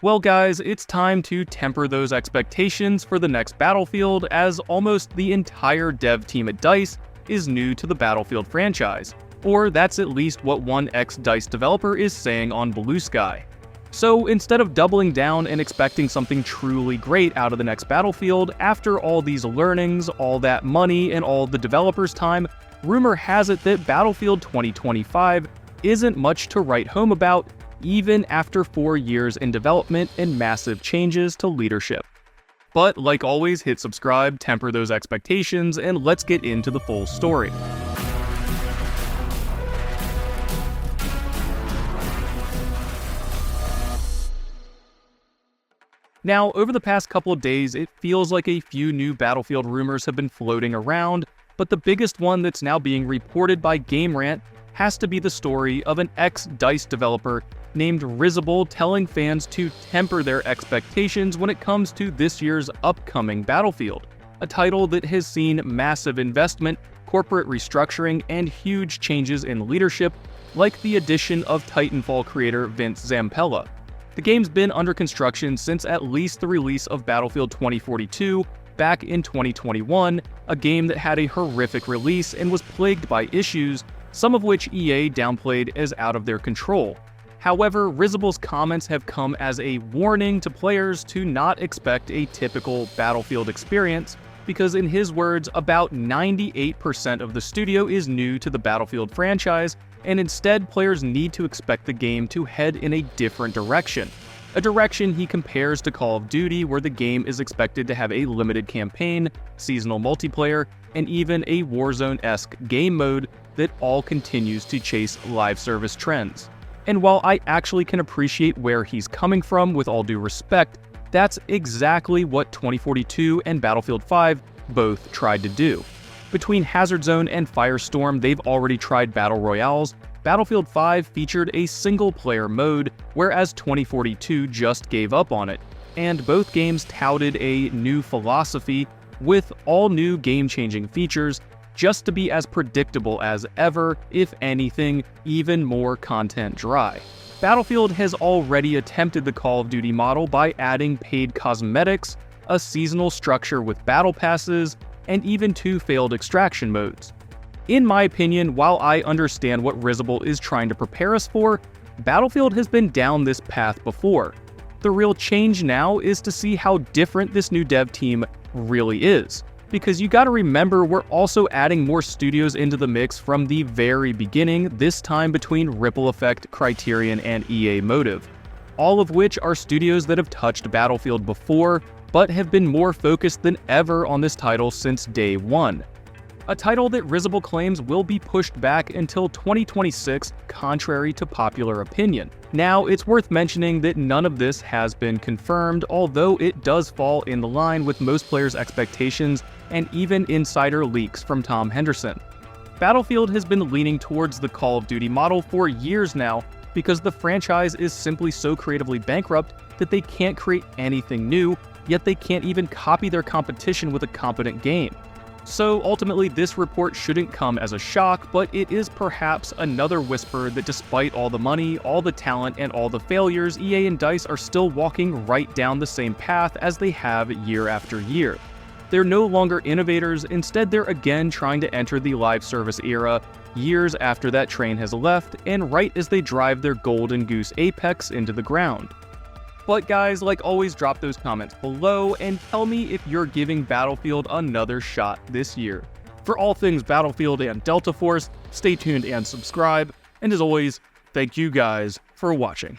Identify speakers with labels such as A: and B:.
A: Well guys, it's time to temper those expectations for the next Battlefield, as almost the entire dev team at DICE is new to the Battlefield franchise, or that's at least what one ex-DICE developer is saying on Blue Sky. So instead of doubling down and expecting something truly great out of the next Battlefield, after all these learnings, all that money, and all the developers' time, rumor has it that Battlefield 2025 isn't much to write home about, even after 4 years in development and massive changes to leadership. But like always, hit subscribe, temper those expectations, and let's get into the full story. Now, over the past couple of days, it feels like a few new Battlefield rumors have been floating around, but the biggest one that's now being reported by GameRant has to be the story of an ex-DICE developer named Risible telling fans to temper their expectations when it comes to this year's upcoming Battlefield, a title that has seen massive investment, corporate restructuring, and huge changes in leadership, like the addition of Titanfall creator Vince Zampella. The game's been under construction since at least the release of Battlefield 2042 back in 2021, a game that had a horrific release and was plagued by issues, some of which EA downplayed as out of their control. However, Risible's comments have come as a warning to players to not expect a typical Battlefield experience, because in his words, about 98% of the studio is new to the Battlefield franchise, and instead players need to expect the game to head in a different direction. A direction he compares to Call of Duty, where the game is expected to have a limited campaign, seasonal multiplayer, and even a Warzone-esque game mode that all continues to chase live service trends. And while I actually can appreciate where he's coming from with all due respect, that's exactly what 2042 and Battlefield 5 both tried to do. Between Hazard Zone and Firestorm, they've already tried Battle Royales. Battlefield 5 featured a single-player mode, whereas 2042 just gave up on it. And both games touted a new philosophy with all new game-changing features, just to be as predictable as ever, if anything, even more content dry. Battlefield has already attempted the Call of Duty model by adding paid cosmetics, a seasonal structure with battle passes, and even 2 failed extraction modes. In my opinion, while I understand what Risible is trying to prepare us for, Battlefield has been down this path before. The real change now is to see how different this new dev team really is. Because you gotta remember, we're also adding more studios into the mix from the very beginning, this time between Ripple Effect, Criterion, and EA Motive. All of which are studios that have touched Battlefield before, but have been more focused than ever on this title since day one. A title that Risible claims will be pushed back until 2026, contrary to popular opinion. Now, it's worth mentioning that none of this has been confirmed, although it does fall in the line with most players' expectations and even insider leaks from Tom Henderson. Battlefield has been leaning towards the Call of Duty model for years now, because the franchise is simply so creatively bankrupt that they can't create anything new, yet they can't even copy their competition with a competent game. So ultimately, this report shouldn't come as a shock, but it is perhaps another whisper that despite all the money, all the talent, and all the failures, EA and DICE are still walking right down the same path as they have year after year. They're no longer innovators, instead they're again trying to enter the live service era, years after that train has left, and right as they drive their golden goose apex into the ground. But guys, like always, drop those comments below and tell me if you're giving Battlefield another shot this year. For all things Battlefield and Delta Force, stay tuned and subscribe, and as always, thank you guys for watching.